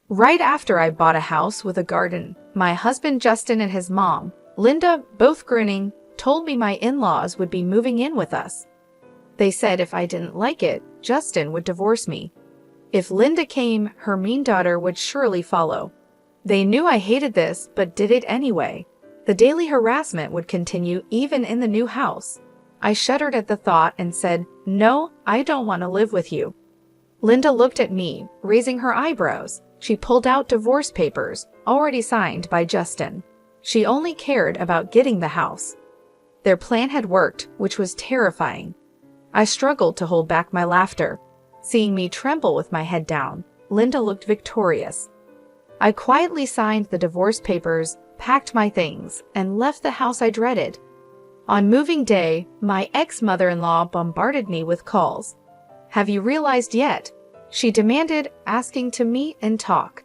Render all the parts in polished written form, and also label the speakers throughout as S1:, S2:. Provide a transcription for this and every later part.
S1: Right after I bought a house with a garden, my husband Justin and his mom, Linda, both grinning, told me my in-laws would be moving in with us. They said if I didn't like it, Justin would divorce me. If Linda came, her mean daughter would surely follow. They knew I hated this, but did it anyway. The daily harassment would continue even in the new house. I shuddered at the thought and said, "No, I don't want to live with you." Linda looked at me, raising her eyebrows. She pulled out divorce papers, already signed by Justin. She only cared about getting the house. Their plan had worked, which was terrifying. I struggled to hold back my laughter. Seeing me tremble with my head down, Linda looked victorious. I quietly signed the divorce papers, packed my things, and left the house I dreaded. On moving day, my ex-mother-in-law bombarded me with calls. "Have you realized yet?" she demanded, asking to meet and talk.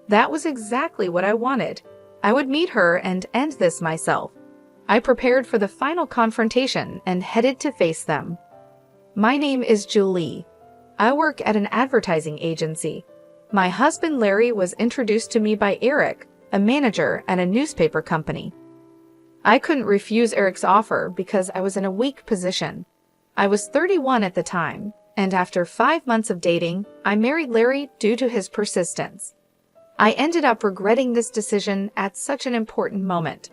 S1: That was exactly what I wanted. I would meet her and end this myself. I prepared for the final confrontation and headed to face them. My name is Julie. I work at an advertising agency. My husband Larry was introduced to me by Eric, a manager at a newspaper company. I couldn't refuse Eric's offer because I was in a weak position. I was 31 at the time, and after 5 months of dating, I married Larry due to his persistence. I ended up regretting this decision at such an important moment.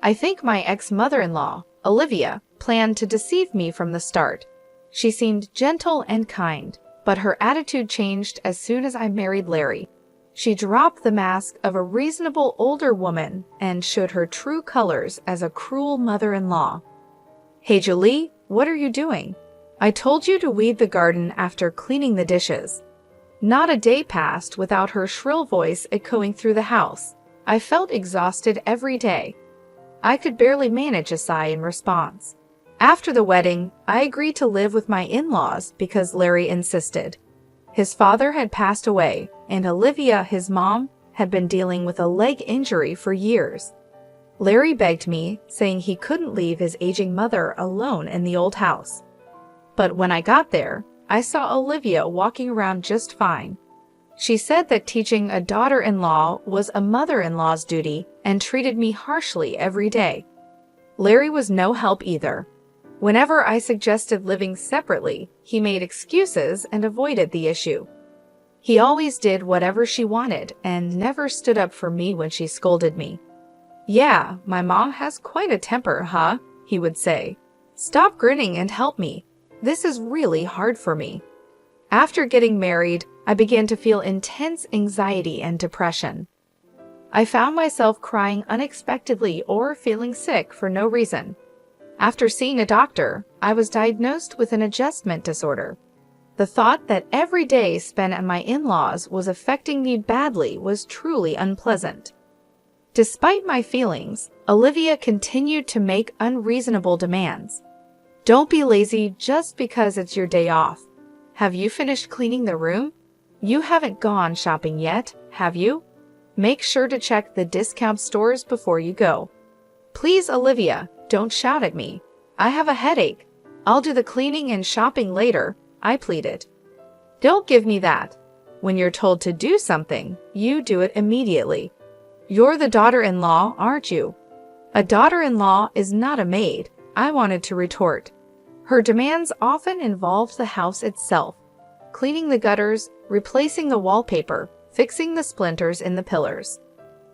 S1: I think my ex-mother-in-law, Olivia, planned to deceive me from the start. She seemed gentle and kind, but her attitude changed as soon as I married Larry. She dropped the mask of a reasonable older woman and showed her true colors as a cruel mother-in-law. "Hey Julie, what are you doing? I told you to weed the garden after cleaning the dishes." Not a day passed without her shrill voice echoing through the house. I felt exhausted every day. I could barely manage a sigh in response. After the wedding, I agreed to live with my in-laws because Larry insisted. His father had passed away, and Olivia, his mom, had been dealing with a leg injury for years. Larry begged me, saying he couldn't leave his aging mother alone in the old house. But when I got there, I saw Olivia walking around just fine. She said that teaching a daughter-in-law was a mother-in-law's duty and treated me harshly every day. Larry was no help either. Whenever I suggested living separately, he made excuses and avoided the issue. He always did whatever she wanted and never stood up for me when she scolded me. "Yeah, my mom has quite a temper, huh?" he would say. "Stop grinning and help me. This is really hard for me." After getting married, I began to feel intense anxiety and depression. I found myself crying unexpectedly or feeling sick for no reason. After seeing a doctor, I was diagnosed with an adjustment disorder. The thought that every day spent at my in-laws was affecting me badly was truly unpleasant. Despite my feelings, Olivia continued to make unreasonable demands. "Don't be lazy just because it's your day off. Have you finished cleaning the room? You haven't gone shopping yet, have you? Make sure to check the discount stores before you go. Please, Olivia, don't shout at me. I have a headache. I'll do the cleaning and shopping later," I pleaded. "Don't give me that. When you're told to do something, you do it immediately. You're the daughter-in-law, aren't you?" "A daughter-in-law is not a maid," I wanted to retort. Her demands often involved the house itself. Cleaning the gutters, replacing the wallpaper, fixing the splinters in the pillars.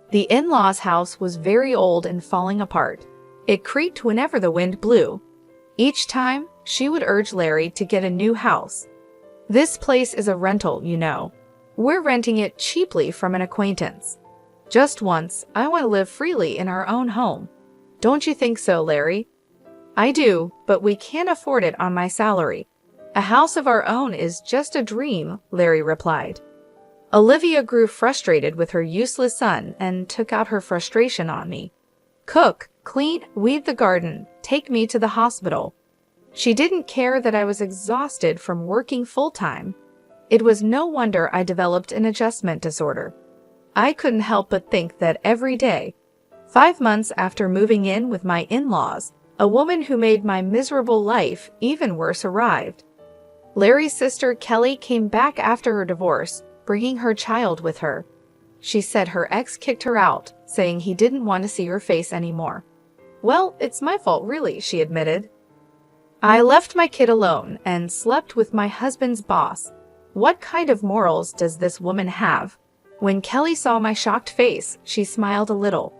S1: The in-laws' house was very old and falling apart. It creaked whenever the wind blew. Each time, she would urge Larry to get a new house. "This place is a rental, you know. We're renting it cheaply from an acquaintance. Just once, I want to live freely in our own home. Don't you think so, Larry?" "I do, but we can't afford it on my salary. A house of our own is just a dream," Larry replied. Olivia grew frustrated with her useless son and took out her frustration on me. "Cook, clean, weed the garden, take me to the hospital." She didn't care that I was exhausted from working full-time. It was no wonder I developed an adjustment disorder. I couldn't help but think that every day. 5 months after moving in with my in-laws, a woman who made my miserable life even worse arrived. Larry's sister Kelly came back after her divorce, bringing her child with her. She said her ex kicked her out, saying he didn't want to see her face anymore. Well, it's my fault really, she admitted. I left my kid alone and slept with my husband's boss. What kind of morals does this woman have? When Kelly saw my shocked face, she smiled a little.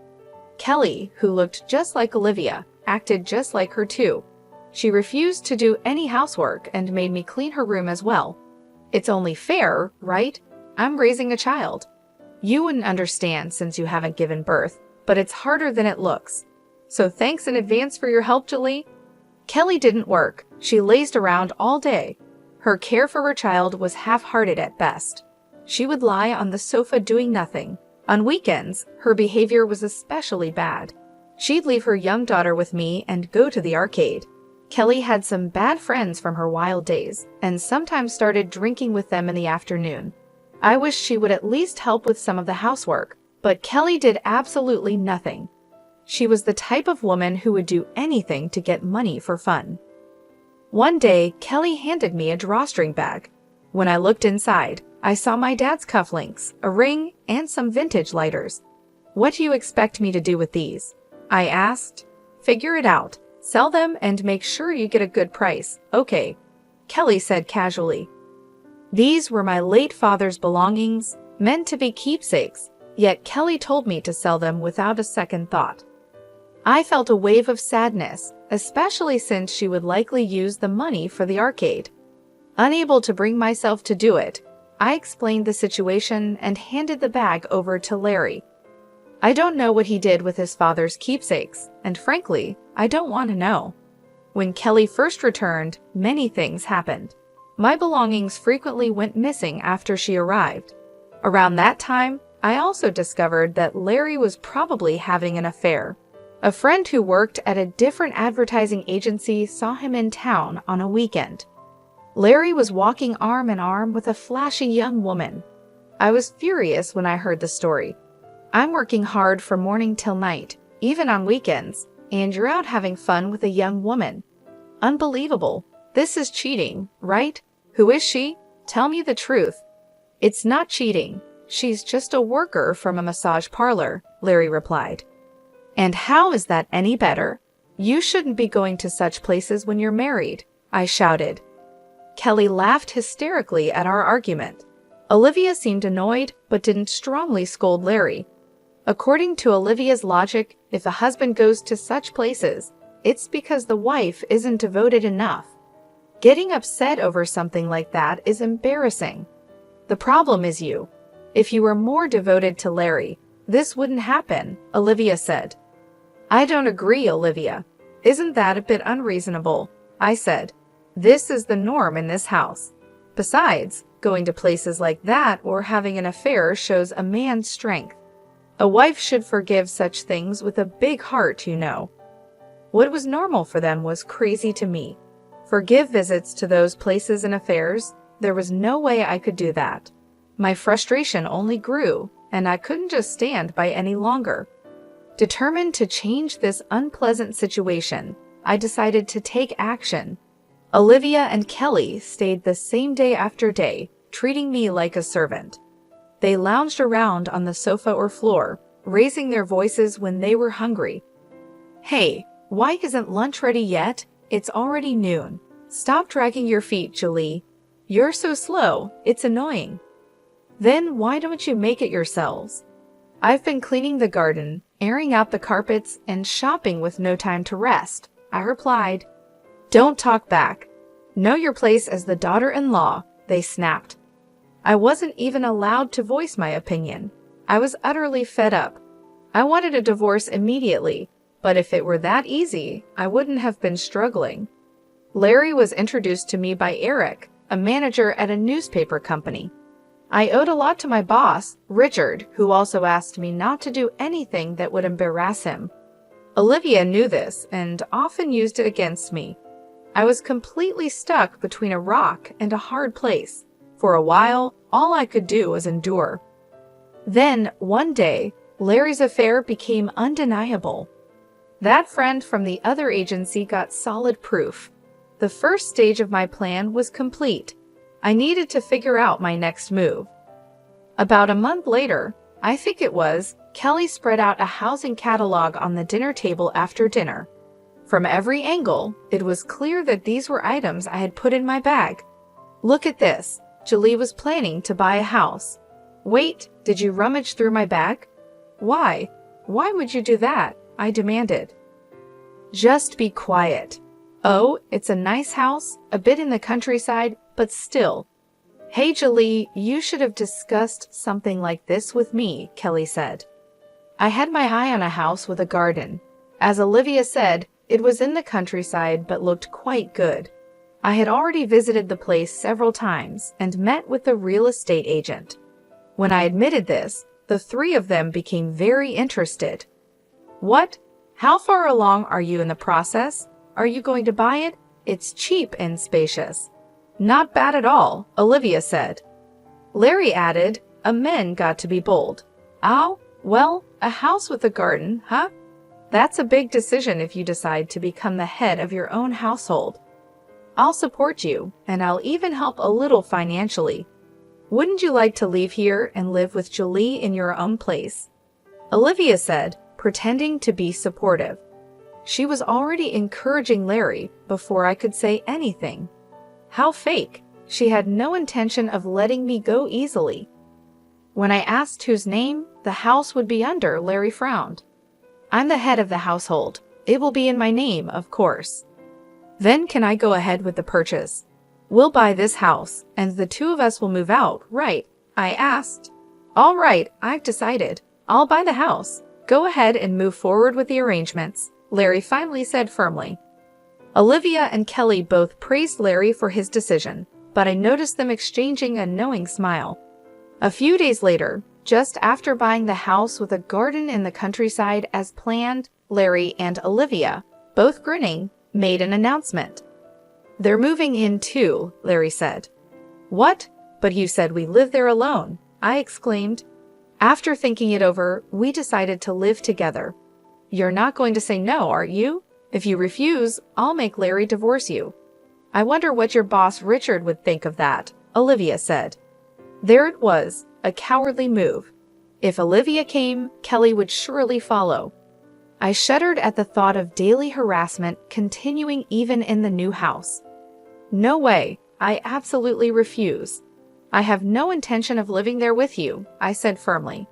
S1: Kelly, who looked just like Olivia, acted just like her too. She refused to do any housework and made me clean her room as well. It's only fair, right? I'm raising a child. You wouldn't understand since you haven't given birth, but it's harder than it looks. So thanks in advance for your help, Julie. Kelly didn't work. She lazed around all day. Her care for her child was half-hearted at best. She would lie on the sofa doing nothing. On weekends, her behavior was especially bad. She'd leave her young daughter with me and go to the arcade. Kelly had some bad friends from her wild days, and sometimes started drinking with them in the afternoon. I wished she would at least help with some of the housework, but Kelly did absolutely nothing. She was the type of woman who would do anything to get money for fun. One day, Kelly handed me a drawstring bag. When I looked inside, I saw my dad's cufflinks, a ring, and some vintage lighters. What do you expect me to do with these? I asked. Figure it out. Sell them and make sure you get a good price, okay? Kelly said casually. These were my late father's belongings, meant to be keepsakes, yet Kelly told me to sell them without a second thought. I felt a wave of sadness, especially since she would likely use the money for the arcade. Unable to bring myself to do it, I explained the situation and handed the bag over to Larry. I don't know what he did with his father's keepsakes, and frankly, I don't want to know. When Kelly first returned, many things happened. My belongings frequently went missing after she arrived. Around that time, I also discovered that Larry was probably having an affair. A friend who worked at a different advertising agency saw him in town on a weekend. Larry was walking arm in arm with a flashy young woman. I was furious when I heard the story. I'm working hard from morning till night, even on weekends, and you're out having fun with a young woman. Unbelievable. This is cheating, right? Who is she? Tell me the truth. It's not cheating. She's just a worker from a massage parlor, Larry replied. And how is that any better? You shouldn't be going to such places when you're married, I shouted. Kelly laughed hysterically at our argument. Olivia seemed annoyed, but didn't strongly scold Larry. According to Olivia's logic, if a husband goes to such places, it's because the wife isn't devoted enough. Getting upset over something like that is embarrassing. The problem is you. If you were more devoted to Larry, this wouldn't happen, Olivia said. I don't agree, Olivia. Isn't that a bit unreasonable? I said. This is the norm in this house. Besides, going to places like that or having an affair shows a man's strength. A wife should forgive such things with a big heart, you know. What was normal for them was crazy to me. Forgive visits to those places and affairs? There was no way I could do that. My frustration only grew, and I couldn't just stand by any longer. Determined to change this unpleasant situation, I decided to take action. Olivia and Kelly stayed the same day after day, treating me like a servant. They lounged around on the sofa or floor, raising their voices when they were hungry. Hey, why isn't lunch ready yet? It's already noon. Stop dragging your feet, Julie. You're so slow, it's annoying. Then why don't you make it yourselves? I've been cleaning the garden, airing out the carpets, and shopping with no time to rest, I replied. Don't talk back. Know your place as the daughter-in-law, they snapped. I wasn't even allowed to voice my opinion. I was utterly fed up. I wanted a divorce immediately, but if it were that easy, I wouldn't have been struggling. Larry was introduced to me by Eric, a manager at a newspaper company. I owed a lot to my boss, Richard, who also asked me not to do anything that would embarrass him. Olivia knew this and often used it against me. I was completely stuck between a rock and a hard place. For a while, all I could do was endure. Then, one day, Larry's affair became undeniable. That friend from the other agency got solid proof. The first stage of my plan was complete. I needed to figure out my next move. About a month later, I think it was. Kelly spread out a housing catalog on the dinner table after dinner. From every angle, it was clear that these were items I had put in my bag. Look at this. Julie was planning to buy a house. Wait, did you rummage through my bag? Why? Why would you do that? I demanded. Just be quiet. Oh, it's a nice house, a bit in the countryside, but still. Hey Julie, you should have discussed something like this with me, Kelly said. I had my eye on a house with a garden. As Olivia said, it was in the countryside but looked quite good. I had already visited the place several times and met with the real estate agent. When I admitted this, the three of them became very interested. What? How far along are you in the process? Are you going to buy it? It's cheap and spacious. Not bad at all, Olivia said. Larry added, "Amen, got to be bold. Oh, well, a house with a garden, huh? That's a big decision if you decide to become the head of your own household. I'll support you, and I'll even help a little financially. Wouldn't you like to leave here and live with Julie in your own place?" Olivia said, pretending to be supportive. She was already encouraging Larry before I could say anything. How fake. She had no intention of letting me go easily. When I asked whose name the house would be under, Larry frowned. I'm the head of the household. It will be in my name, of course. Then can I go ahead with the purchase? We'll buy this house, and the two of us will move out, right? I asked. All right, I've decided. I'll buy the house. Go ahead and move forward with the arrangements, Larry finally said firmly. Olivia and Kelly both praised Larry for his decision, but I noticed them exchanging a knowing smile. A few days later, just after buying the house with a garden in the countryside as planned, Larry and Olivia, both grinning, made an announcement. They're moving in too, Larry said. What? But you said we live there alone, I exclaimed. After thinking it over, we decided to live together. You're not going to say no, are you? If you refuse, I'll make Larry divorce you. I wonder what your boss Richard would think of that, Olivia said. There it was, a cowardly move. If Olivia came, Kelly would surely follow. I shuddered at the thought of daily harassment continuing even in the new house. No way, I absolutely refuse. I have no intention of living there with you, I said firmly.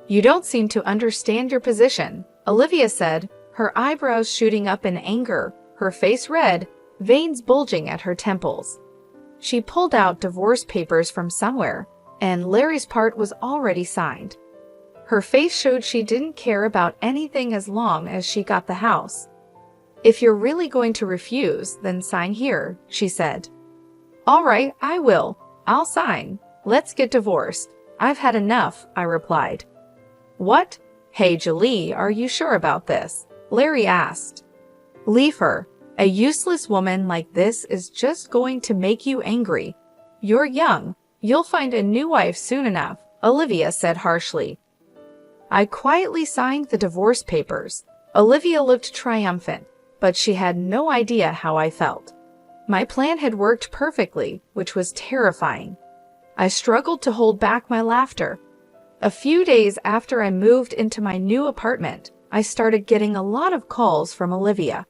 S1: You don't seem to understand your position, Olivia said, her eyebrows shooting up in anger, her face red, veins bulging at her temples. She pulled out divorce papers from somewhere, and Larry's part was already signed. Her face showed she didn't care about anything as long as she got the house. If you're really going to refuse, then sign here, she said. All right, I will. I'll sign. Let's get divorced. I've had enough, I replied. What? Hey, Julie, are you sure about this? Larry asked. Leave her. A useless woman like this is just going to make you angry. You're young. You'll find a new wife soon enough, Olivia said harshly. I quietly signed the divorce papers. Olivia looked triumphant, but she had no idea how I felt. My plan had worked perfectly, which was terrifying. I struggled to hold back my laughter. A few days after I moved into my new apartment, I started getting a lot of calls from Olivia.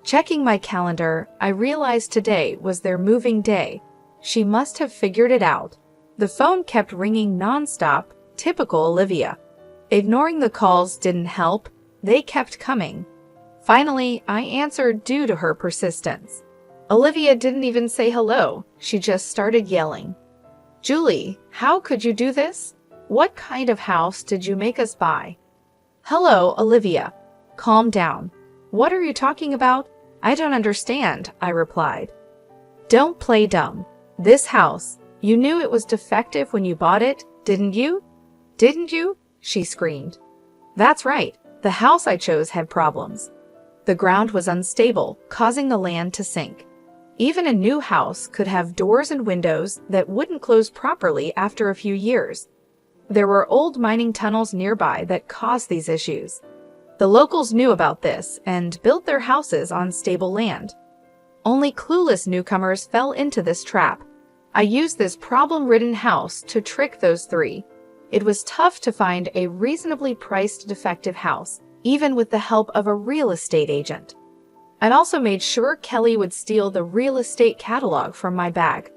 S1: Checking my calendar, I realized today was their moving day. She must have figured it out. The phone kept ringing nonstop, typical Olivia. Ignoring the calls didn't help. They kept coming. Finally, I answered due to her persistence. Olivia didn't even say hello. She just started yelling. Julie, how could you do this? What kind of house did you make us buy? Hello, Olivia. Calm down. What are you talking about? I don't understand, I replied. Don't play dumb. This house, you knew it was defective when you bought it, didn't you? Didn't you? She screamed. That's right. The house I chose had problems. The ground was unstable, causing the land to sink. Even a new house could have doors and windows that wouldn't close properly after a few years. There were old mining tunnels nearby that caused these issues. The locals knew about this and built their houses on stable land. Only clueless newcomers fell into this trap. I used this problem-ridden house to trick those three. It was tough to find a reasonably priced defective house, even with the help of a real estate agent. I'd also made sure Kelly would steal the real estate catalog from my bag.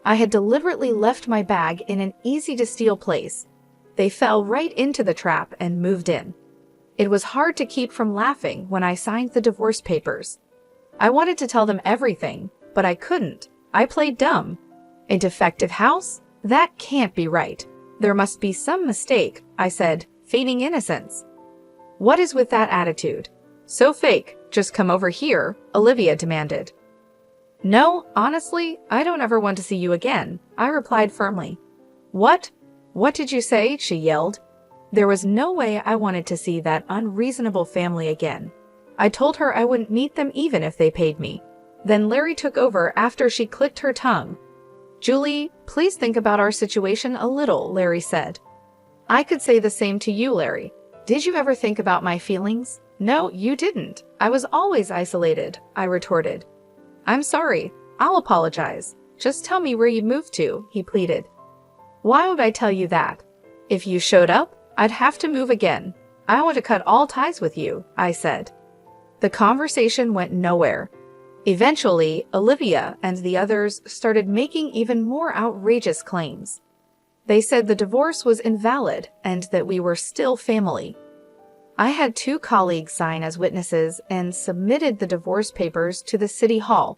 S1: I had deliberately left my bag in an easy-to-steal place. They fell right into the trap and moved in. It was hard to keep from laughing when I signed the divorce papers. I wanted to tell them everything, but I couldn't. I played dumb. A defective house? That can't be right. There must be some mistake, I said, feigning innocence. What is with that attitude? So fake. Just come over here, Olivia demanded. No, honestly, I don't ever want to see you again, I replied firmly. What? What did you say? She yelled. There was no way I wanted to see that unreasonable family again. I told her I wouldn't meet them even if they paid me. Then Larry took over after she clicked her tongue. Julie, please think about our situation a little, Larry said. I could say the same to you, Larry. Did you ever think about my feelings? No, you didn't. I was always isolated, I retorted. I'm sorry. I'll apologize. Just tell me where you moved to, he pleaded. Why would I tell you that? If you showed up, I'd have to move again. I want to cut all ties with you, I said. The conversation went nowhere. Eventually, Olivia and the others started making even more outrageous claims. They said the divorce was invalid and that we were still family. I had 2 colleagues sign as witnesses and submitted the divorce papers to the city hall.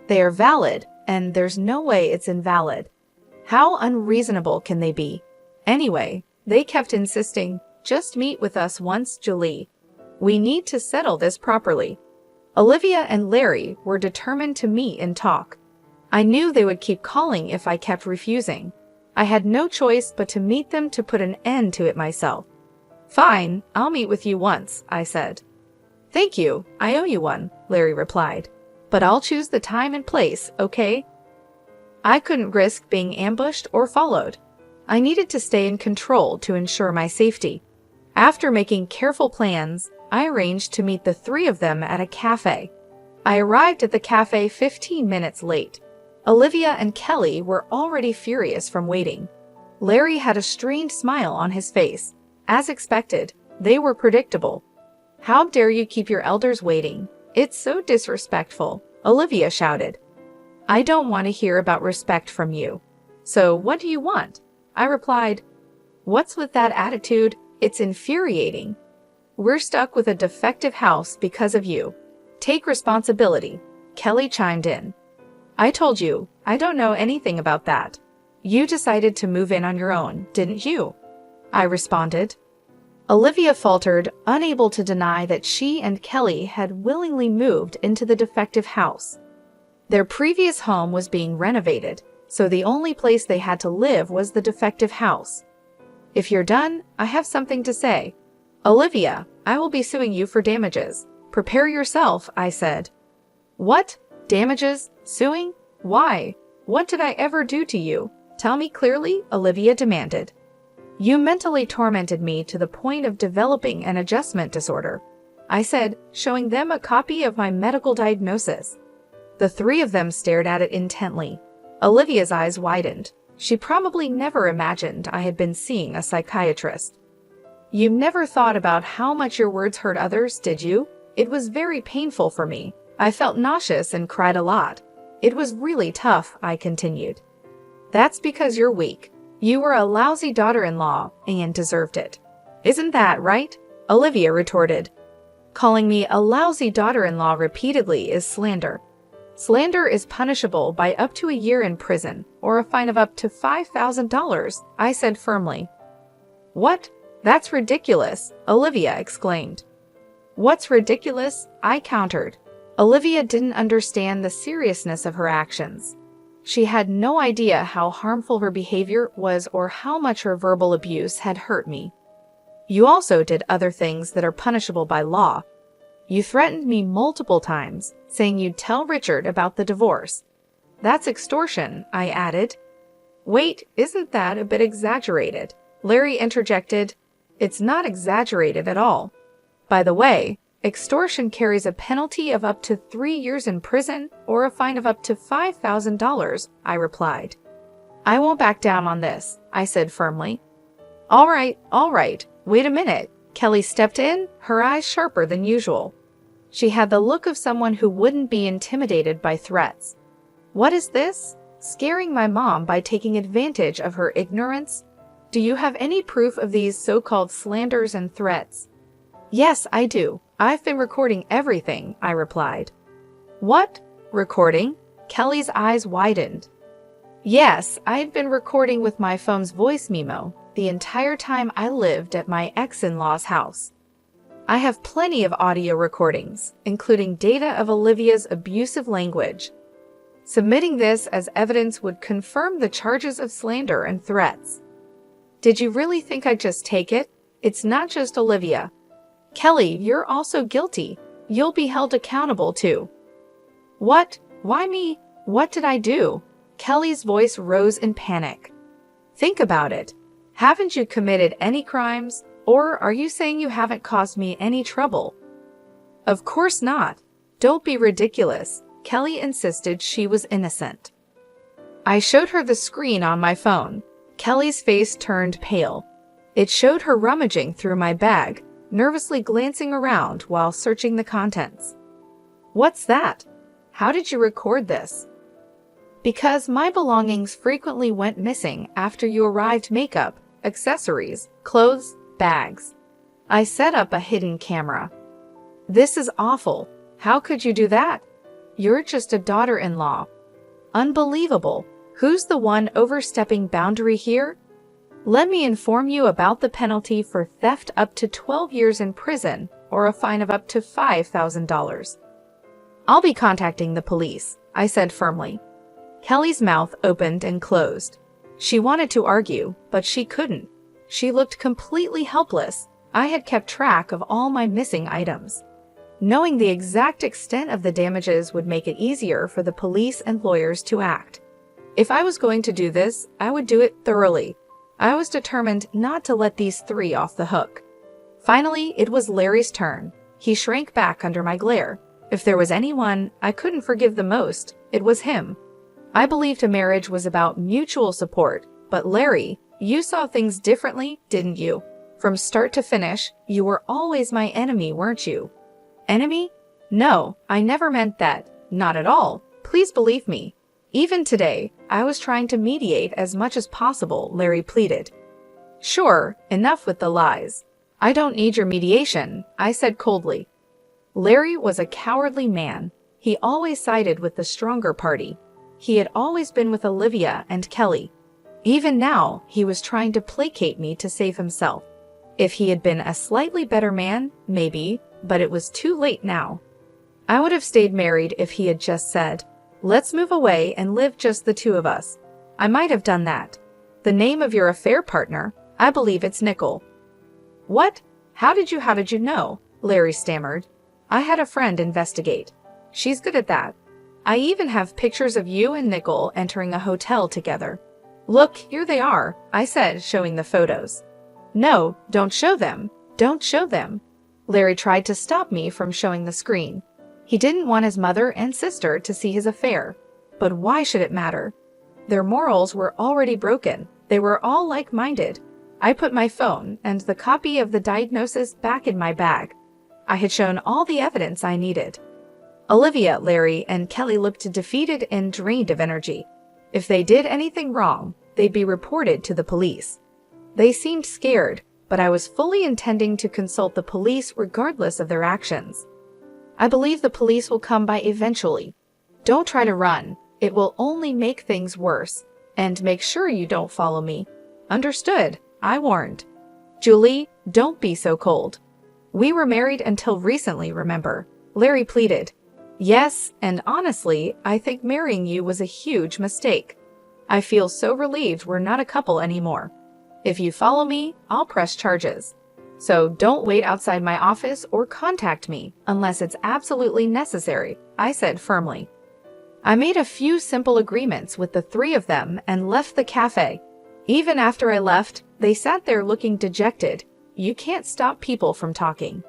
S1: They are valid, and there's no way it's invalid. How unreasonable can they be? Anyway, they kept insisting, just meet with us once, Julie. We need to settle this properly. Olivia and Larry were determined to meet and talk. I knew they would keep calling if I kept refusing. I had no choice but to meet them to put an end to it myself. Fine, I'll meet with you once, I said. Thank you, I owe you one, Larry replied. But I'll choose the time and place, okay? I couldn't risk being ambushed or followed. I needed to stay in control to ensure my safety. After making careful plans, I arranged to meet the 3 of them at a cafe. I arrived at the cafe 15 minutes late. Olivia and Kelly were already furious from waiting. Larry had a strained smile on his face. As expected, they were predictable. How dare you keep your elders waiting? It's so disrespectful, Olivia shouted. I don't want to hear about respect from you. So what do you want? I replied. What's with that attitude? It's infuriating. We're stuck with a defective house because of you. Take responsibility, Kelly chimed in. I told you, I don't know anything about that. You decided to move in on your own, didn't you? I responded. Olivia faltered, unable to deny that she and Kelly had willingly moved into the defective house. Their previous home was being renovated, so the only place they had to live was the defective house. If you're done, I have something to say. Olivia, I will be suing you for damages. Prepare yourself, I said. What? Damages? Suing? Why? What did I ever do to you? Tell me clearly, Olivia demanded. You mentally tormented me to the point of developing an adjustment disorder, I said, showing them a copy of my medical diagnosis. The 3 of them stared at it intently. Olivia's eyes widened. She probably never imagined I had been seeing a psychiatrist. You never thought about how much your words hurt others, did you? It was very painful for me. I felt nauseous and cried a lot. It was really tough, I continued. That's because you're weak. You were a lousy daughter-in-law and deserved it. Isn't that right? Olivia retorted. Calling me a lousy daughter-in-law repeatedly is slander. Slander is punishable by up to a year in prison or a fine of up to $5,000, I said firmly. What? That's ridiculous, Olivia exclaimed. What's ridiculous? I countered. Olivia didn't understand the seriousness of her actions. She had no idea how harmful her behavior was or how much her verbal abuse had hurt me. You also did other things that are punishable by law. You threatened me multiple times, saying you'd tell Richard about the divorce. That's extortion, I added. Wait, isn't that a bit exaggerated? Larry interjected. It's not exaggerated at all. By the way, extortion carries a penalty of up to 3 years in prison or a fine of up to $5,000, I replied. I won't back down on this, I said firmly. All right. Wait a minute. Kelly stepped in, her eyes sharper than usual. She had the look of someone who wouldn't be intimidated by threats. What is this? Scaring my mom by taking advantage of her ignorance? Do you have any proof of these so-called slanders and threats? Yes, I do. I've been recording everything, I replied. What? Recording? Kelly's eyes widened. Yes, I'd been recording with my phone's voice memo the entire time I lived at my ex-in-law's house. I have plenty of audio recordings, including data of Olivia's abusive language. Submitting this as evidence would confirm the charges of slander and threats. Did you really think I'd just take it? It's not just Olivia. Kelly, you're also guilty. You'll be held accountable too. What? Why me? What did I do? Kelly's voice rose in panic. Think about it. Haven't you committed any crimes? Or are you saying you haven't caused me any trouble? Of course not. Don't be ridiculous. Kelly insisted she was innocent. I showed her the screen on my phone. Kelly's face turned pale. It showed her rummaging through my bag, nervously glancing around while searching the contents. What's that? How did you record this? Because my belongings frequently went missing after you arrived. Makeup, accessories, clothes, bags. I set up a hidden camera. This is awful. How could you do that? You're just a daughter-in-law. Unbelievable. Who's the one overstepping boundary here? Let me inform you about the penalty for theft: up to 12 years in prison or a fine of up to $5,000. I'll be contacting the police, I said firmly. Kelly's mouth opened and closed. She wanted to argue, but she couldn't. She looked completely helpless. I had kept track of all my missing items. Knowing the exact extent of the damages would make it easier for the police and lawyers to act. If I was going to do this, I would do it thoroughly. I was determined not to let these three off the hook. Finally, it was Larry's turn. He shrank back under my glare. If there was anyone I couldn't forgive the most, it was him. I believed a marriage was about mutual support, but Larry, you saw things differently, didn't you? From start to finish, you were always my enemy, weren't you? Enemy? No, I never meant that. Not at all. Please believe me. Even today, I was trying to mediate as much as possible, Larry pleaded. Sure, enough with the lies. I don't need your mediation, I said coldly. Larry was a cowardly man. He always sided with the stronger party. He had always been with Olivia and Kelly. Even now, he was trying to placate me to save himself. If he had been a slightly better man, maybe, but it was too late now. I would have stayed married if he had just said, "Let's move away and live just the two of us." I might have done that. The name of your affair partner? I believe it's Nicole. What? How did you know? Larry stammered. I had a friend investigate. She's good at that. I even have pictures of you and Nicole entering a hotel together. Look, here they are, I said, showing the photos. No, don't show them. Don't show them. Larry tried to stop me from showing the screen. He didn't want his mother and sister to see his affair. But why should it matter? Their morals were already broken. They were all like-minded. I put my phone and the copy of the diagnosis back in my bag. I had shown all the evidence I needed. Olivia, Larry, and Kelly looked defeated and drained of energy. If they did anything wrong, they'd be reported to the police. They seemed scared, but I was fully intending to consult the police regardless of their actions. I believe the police will come by eventually. Don't try to run. It will only make things worse. And make sure you don't follow me. Understood, I warned. Julie, don't be so cold. We were married until recently, remember? Larry pleaded. Yes, and honestly, I think marrying you was a huge mistake. I feel so relieved we're not a couple anymore. If you follow me, I'll press charges. So don't wait outside my office or contact me unless it's absolutely necessary, I said firmly. I made a few simple agreements with the three of them and left the cafe. Even after I left, they sat there looking dejected. You can't stop people from talking.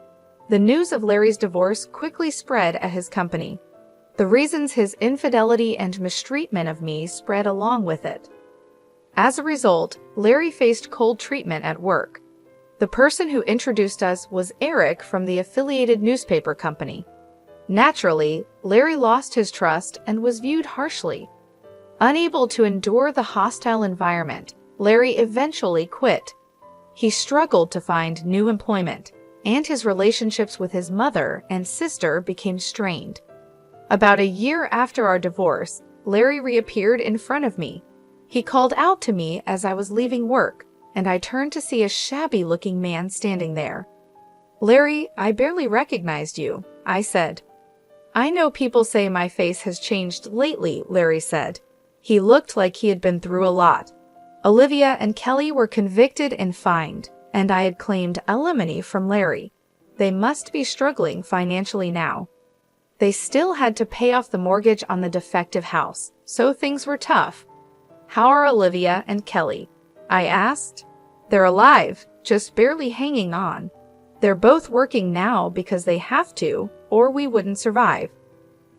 S1: The news of Larry's divorce quickly spread at his company. The reasons his infidelity and mistreatment of me spread along with it. As a result, Larry faced cold treatment at work. The person who introduced us was Eric from the affiliated newspaper company. Naturally, Larry lost his trust and was viewed harshly. Unable to endure the hostile environment, Larry eventually quit. He struggled to find new employment, and his relationships with his mother and sister became strained. About a year after our divorce, Larry reappeared in front of me. He called out to me as I was leaving work, and I turned to see a shabby-looking man standing there. "Larry, I barely recognized you," I said. "I know people say my face has changed lately," Larry said. He looked like he had been through a lot. Olivia and Kelly were convicted and fined, and I had claimed alimony from Larry. They must be struggling financially now. They still had to pay off the mortgage on the defective house, so things were tough. "How are Olivia and Kelly?" I asked. "They're alive, just barely hanging on. They're both working now because they have to, or we wouldn't survive.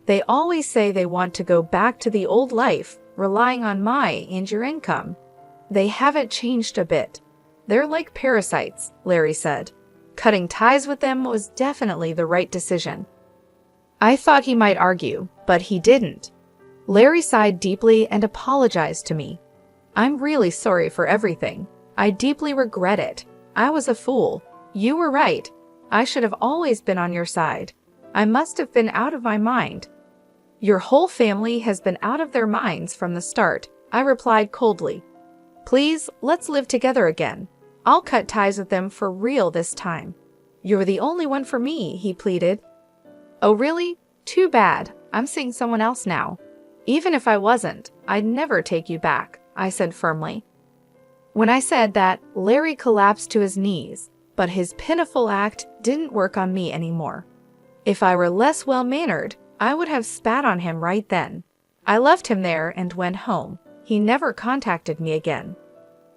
S1: They always say they want to go back to the old life, relying on my and your income. They haven't changed a bit. They're like parasites," Larry said. Cutting ties with them was definitely the right decision. I thought he might argue, but he didn't. Larry sighed deeply and apologized to me. "I'm really sorry for everything. I deeply regret it. I was a fool. You were right. I should have always been on your side. I must have been out of my mind." "Your whole family has been out of their minds from the start," I replied coldly. "Please, let's live together again. I'll cut ties with them for real this time." "You're the only one for me," he pleaded. "Oh really? Too bad. I'm seeing someone else now." "Even if I wasn't, I'd never take you back," I said firmly. When I said that, Larry collapsed to his knees, but his pitiful act didn't work on me anymore. If I were less well-mannered, I would have spat on him right then. I left him there and went home. He never contacted me again.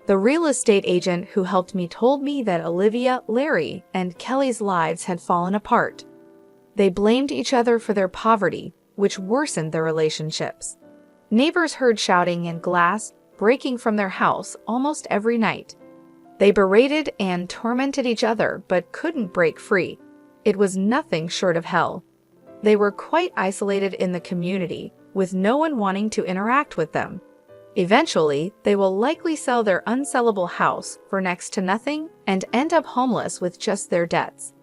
S1: The real estate agent who helped me told me that Olivia, Larry, and Kelly's lives had fallen apart. They blamed each other for their poverty, which worsened their relationships. Neighbors heard shouting and glass breaking from their house almost every night. They berated and tormented each other but couldn't break free. It was nothing short of hell. They were quite isolated in the community, with no one wanting to interact with them. Eventually, they will likely sell their unsellable house for next to nothing and end up homeless with just their debts.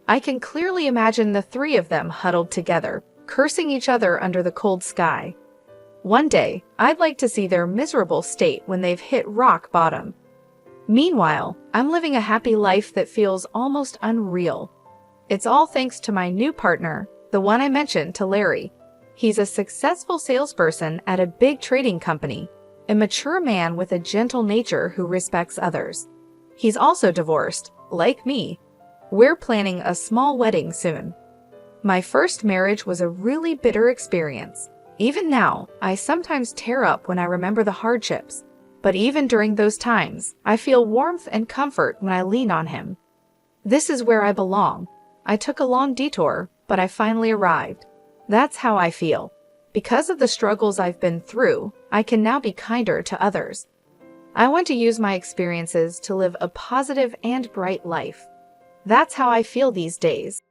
S1: I can clearly imagine the three of them huddled together, cursing each other under the cold sky. One day, I'd like to see their miserable state when they've hit rock bottom. Meanwhile, I'm living a happy life that feels almost unreal. It's all thanks to my new partner, the one I mentioned to Larry. He's a successful salesperson at a big trading company, a mature man with a gentle nature who respects others. He's also divorced, like me. We're planning a small wedding soon. My first marriage was a really bitter experience. Even now, I sometimes tear up when I remember the hardships. But even during those times, I feel warmth and comfort when I lean on him. This is where I belong. I took a long detour, but I finally arrived. That's how I feel. Because of the struggles I've been through, I can now be kinder to others. I want to use my experiences to live a positive and bright life. That's how I feel these days.